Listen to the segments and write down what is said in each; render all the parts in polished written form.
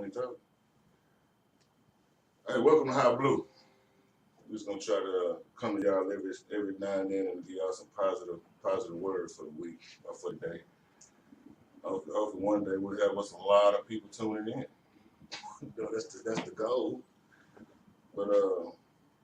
each other. Hey, welcome to High Blue. We're just gonna try to come to y'all every now and then and give y'all some positive words for the week or for the day. Hopefully one day we'll have us a lot of people tuning in. That's the goal. But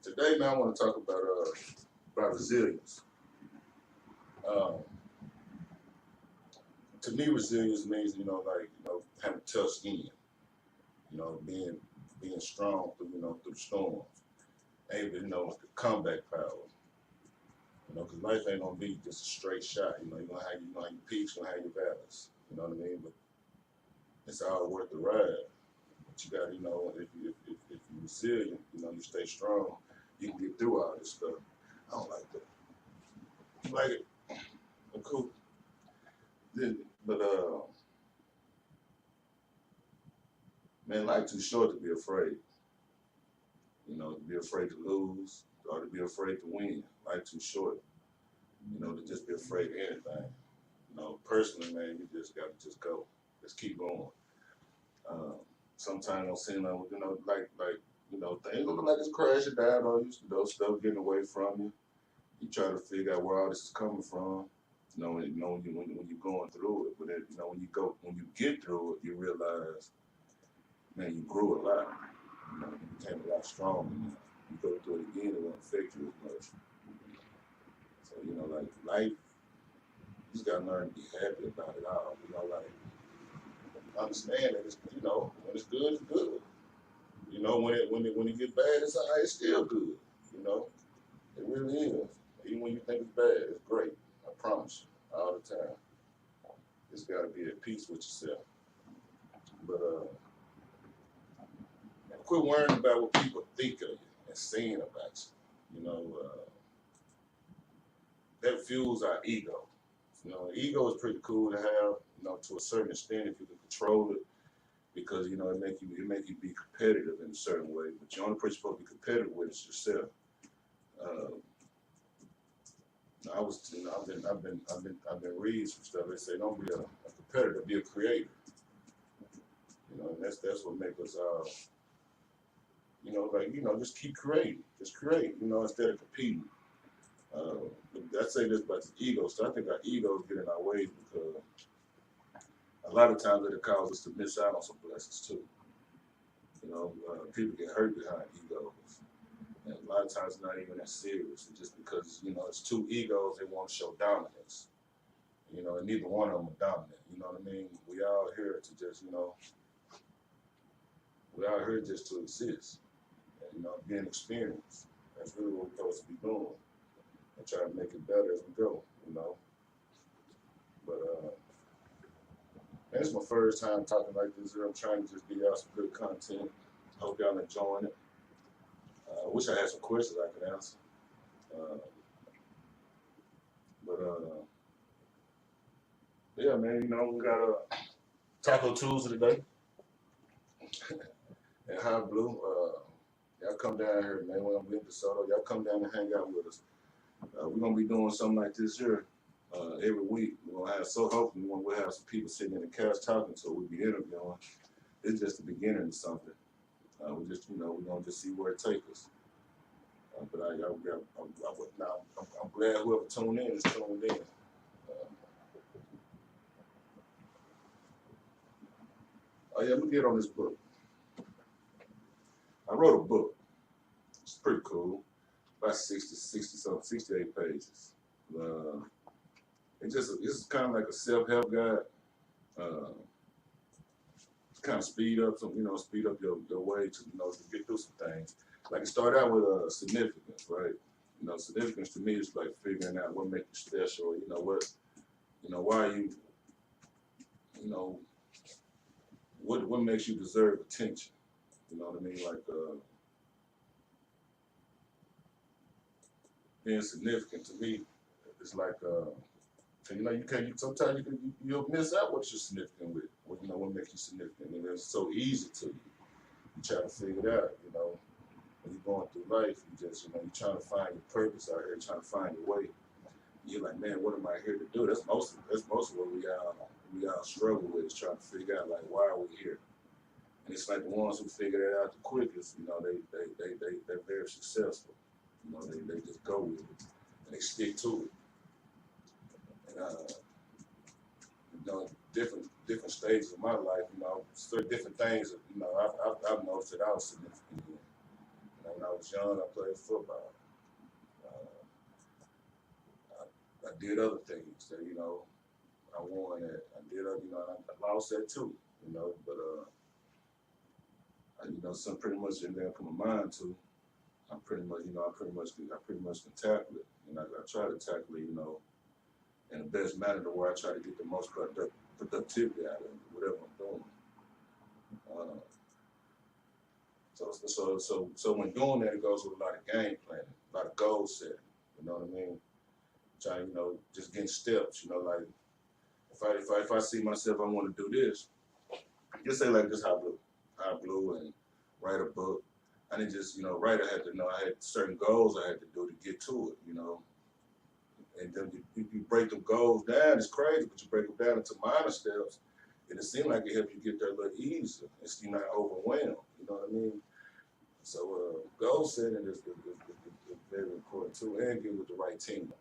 today, man, I want to talk about resilience. Um, to me, resilience means having tough skin. Being strong through storms, able the comeback power. Because life ain't gonna be just a straight shot. You're gonna have your peaks, you're gonna have your valleys. You know what I mean? But it's all worth the ride. But you got, if you're resilient, you stay strong, you can get through all this stuff. I don't like that. You like it? I'm cool. But man, life too short to be afraid. To be afraid to lose or to be afraid to win. Life too short. To just be afraid of anything. Personally, man, you just gotta just go. Just keep going. Sometimes don't seem things look like it's crashing down on you. Stuff getting away from you. You try to figure out where all this is coming from. When you're going through it, but then, when you get through it, you realize, man, you grew a lot. You became a lot stronger. You go through it again, it won't affect you as much. So life, you just gotta learn to be happy about it all. Understand that when it's good, it's good. When it gets bad, it's alright. It's still good. It really is. Even when you think it's bad, it's great. I promise you, all the time. Just gotta be at peace with yourself. But quit worrying about what people think of you and saying about you. That fuels our ego. Ego is pretty cool to have. To a certain extent, if you can control it, because it make you be competitive in a certain way. But the only person you're supposed to be competitive with is yourself. I've been reading some stuff. They say don't be a competitor, be a creator. And that's what makes us just keep creating, just create. Instead of competing. I say this about the ego. So I think our egos get in our way because a lot of times it causes us to miss out on some blessings too. People get hurt behind egos. And a lot of times it's not even that serious. It's just because, it's two egos, they want to show dominance. And neither one of them are dominant. You know what I mean? We all here to just, we all here just to exist. And, being experienced. That's really what we're supposed to be doing. And try to make it better as we go, But, man, it's my first time talking like this. I'm trying to just give y'all some good content. Hope y'all enjoying it. I wish I had some questions I could answer. But yeah, man, we got Taco Tuesday today at High Blue. Y'all come down here, man. When I'm in DeSoto, y'all come down and hang out with us. We're gonna be doing something like this here every week. Hopefully we'll have some people sitting in the couch talking, so we'll be interviewing. It's just the beginning of something. We're gonna just see where it takes us. But I'm glad whoever tuned in is tuned in. Oh yeah, let me get on this book. I wrote a book. It's pretty cool. About 68 pages. It's kind of like a self-help guide. Kind of speed up your way to get through some things. Like it started out with significance, right? Significance to me is like figuring out what makes you special. Why you, what makes you deserve attention. You know what I mean? Like being significant to me is like sometimes you'll miss out what you're significant with. What makes you significant, and it's so easy to you. You try to figure it out. When you're going through life, you're trying to find your purpose out here, trying to find your way. You're like, man, what am I here to do? That's most of what we all struggle with, is trying to figure out, like, why are we here? And it's like the ones who figure that out the quickest, you know, they're very successful. You know, they just go with it and they stick to it. And you know, different stages of my life, you know, certain different things, you know, I've noticed that I was significant in. You know, when I was young, I played football. Uh, I did other things that, you know, I won at. I did, you know, I lost that too, you know, but, you know, some pretty much in there I put my mind to. I'm pretty much, you know, I pretty much can tackle it. And I try to tackle it, you know, in the best manner to where I try to get the most productivity out of it, whatever I'm doing. Uh, so when doing that, it goes with a lot of game planning, a lot of goal setting. You know what I mean? Trying, you know, just getting steps. You know, like if I see myself, I want to do this. Just say like this, Hot Blue, and write a book. I didn't just, you know, write. I had to know I had certain goals I had to do to get to it. You know, and then you break them goals down. It's crazy, but you break them down into minor steps, and it seems like it helps you get there a little easier. It's you're not overwhelmed. You know what I mean? So goal setting is very important too, and get with the right team.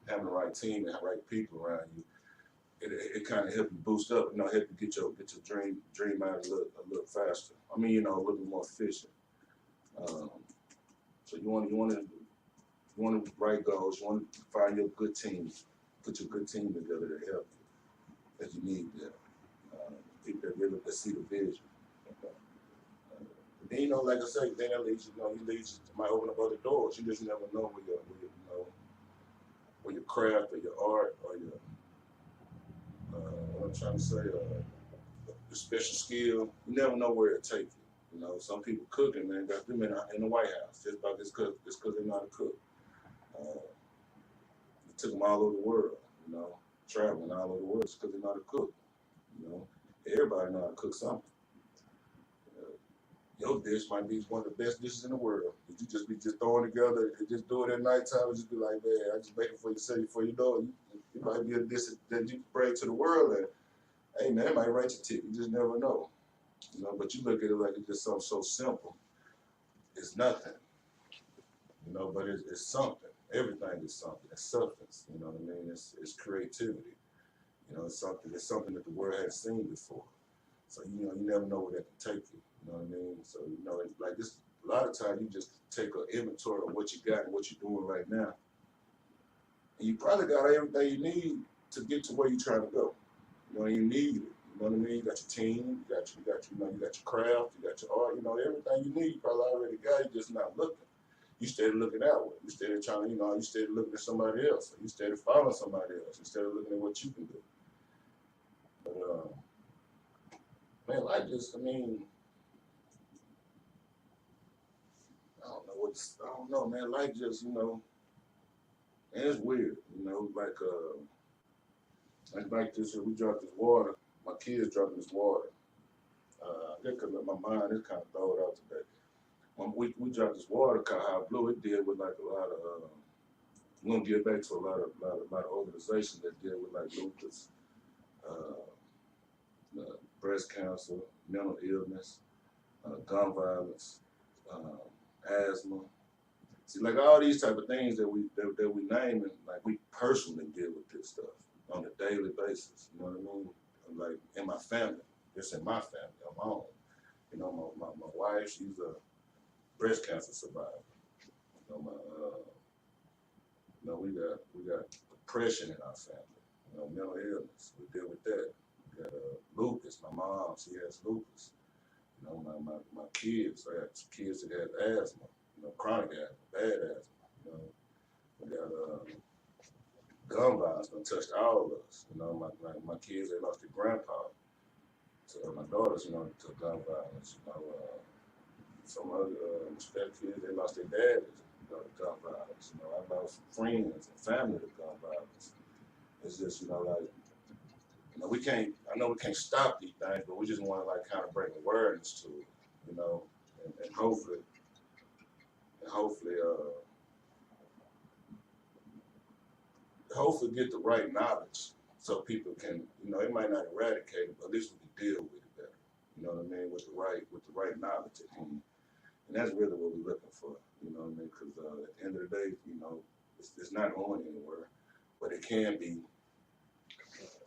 Having the right team and the right people around you, it kind of help you boost up. You know, help you get your dream out a little faster. I mean, you know, a little bit more efficient. Um, so you want to write goals. You want to find your good team, put your good team together to help you that you need there. People that really that see the vision. Then you know, like I say, then that leads you, you know, you leads you might open up other doors. You just never know you know, where your craft or your art or your what I'm trying to say, your special skill. You never know where it take you. You know, some people cooking, man, got them in the White House just about just cause they know how to cook. It took them all over the world, you know, traveling all over the world just because they know how to cook. You know, everybody know how to cook something. Uh, your dish might be one of the best dishes in the world. If you just be just throwing together and just do it at nighttime and just be like, man, I just make it for you, say before you know it, it might be a dish that you can bring to the world and hey man, it might write your tip. You just never know. You know, but you look at it like it's just something so simple. It's nothing. You know, but it's something. Everything is something. It's substance. You know what I mean? It's creativity. You know, it's something that the world hasn't seen before. So you know, you never know where that can take you. You know what I mean? So you know, like this, a lot of times you just take an inventory of what you got and what you're doing right now, and you probably got everything you need to get to where you're trying to go. You know, you need it. You know what I mean? You got your team, you know, you got your craft, you got your art. You know, everything you need, you probably already got. You just not looking. You started looking outward. You started trying, you know, you started looking at somebody else. You started following somebody else. You started looking at what you can do. But man, I mean, I don't know, man. Life just, you know, and it's weird, you know, like this. We dropped this water. My kids dropping this water. I think 'cause my mind is kind of thrown out today. When we dropped this water called Hot Blue, it deal with like a lot of. We're gonna get back to a lot of organizations that deal with like lupus, uh, breast cancer, mental illness, gun violence, asthma. See, like all these type of things that we name, and like we personally deal with this stuff on a daily basis. You know what I mean? Like in my family, just in my family, on my own. You know, my wife, she's a breast cancer survivor. You know, we got depression in our family. You know, mental illness. We deal with that. We got lupus. My mom, she has lupus. You know, my kids, I got kids that have asthma. You know, chronic asthma, bad asthma. You know, we got gun violence that touched all of us. You know, my kids, they lost their grandpa. So my daughters, you know, to gun violence. You know, some other step kids, they lost their daddies, you know, to gun violence. You know, I lost friends and family to gun violence. It's just, you know, like, you know, I know we can't stop these things, but we just want to like kind of bring awareness to it, you know, and hopefully, hopefully get the right knowledge so people can, you know, it might not eradicate it, but at least we can deal with it better. know what I mean, with the right knowledge at hand. And that's really what we're looking for, you know what I mean? Because at the end of the day, you know, it's not going anywhere, but it can be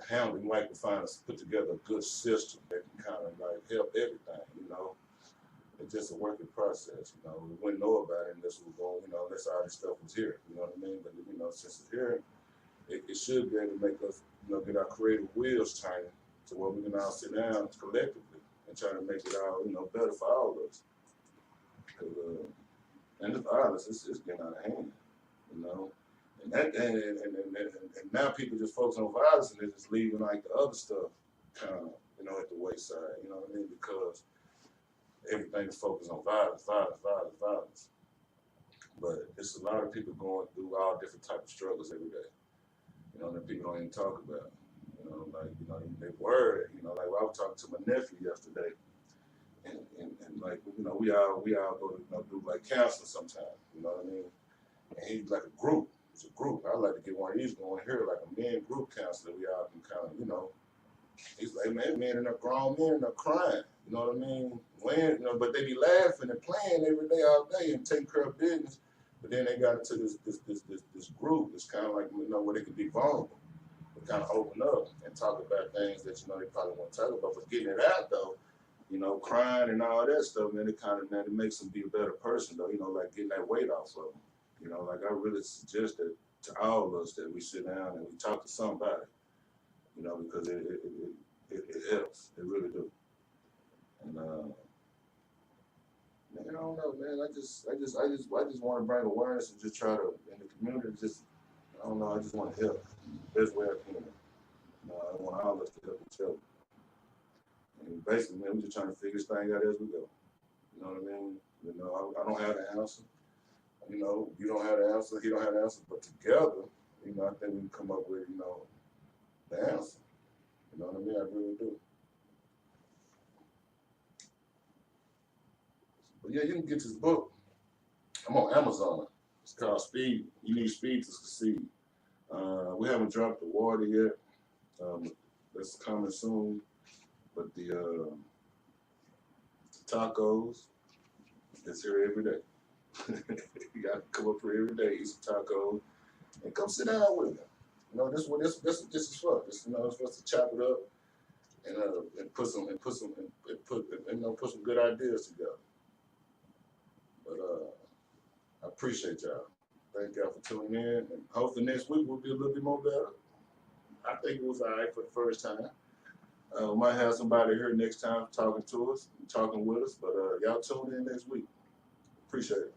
handled. We like to put together a good system that can kind of like help everything, you know. It's just a working process, you know. We wouldn't know about it unless we go, you know, unless all this stuff was here, you know what I mean? But, you know, since it's here, it should be able to make us, you know, get our creative wheels turning to where we can all sit down collectively and try to make it all, you know, better for all of us. And the violence is getting out of hand, you know. And now people just focus on violence and they're just leaving like the other stuff kind of, you know, at the wayside, you know what I mean? Because everything is focused on violence, violence, violence, violence. But it's a lot of people going through all different types of struggles every day, you know, that people don't even talk about. You know, like, you know, they worry, you know, like I was talking to my nephew yesterday, and like, you know, we all go to, you know, do like counseling sometimes, you know what I mean? And he's like a group. It's a group. I'd like to get one of these going here, like a men group counselor. We all can kind of, you know, he's like, man, men and they're grown men and they're crying. You know what I mean? When, you know, but they be laughing and playing every day, all day, and taking care of business. But then they got into this group. It's kind of like, you know, where they can be vulnerable, and kind of open up and talk about things that, you know, they probably won't talk about. But getting it out though, you know, crying and all that stuff, man, it kind of, man, it makes them be a better person though. You know, like getting that weight off of them. You know, like I really suggest that to all of us that we sit down and we talk to somebody. You know, because it helps. It really do. And man, I don't know, man. I just want to bring awareness and just try to in the community. Just I don't know. I just want to help the best way I can. I want all of us to help each other. And basically, man, we're just trying to figure this thing out as we go. You know what I mean? You know, I don't have the answer. You know, you don't have the answer. He don't have the answer. But together, you know, I think we can come up with, you know, the answer. You know what I mean? I really do. But yeah, you can get this book. I'm on Amazon. It's called Speed. You Need Speed to Succeed. We haven't dropped the water yet. That's coming soon. But the tacos, it's here every day. You got to come up here every day, eat some tacos, and come sit down with me. You know, this is fun. This, you know, it's supposed to chop it up and put some good ideas together. But I appreciate y'all. Thank y'all for tuning in, and hopefully next week will be a little bit more better. I think it was all right for the first time. We might have somebody here next time talking to us, talking with us, but y'all tune in next week. Appreciate it.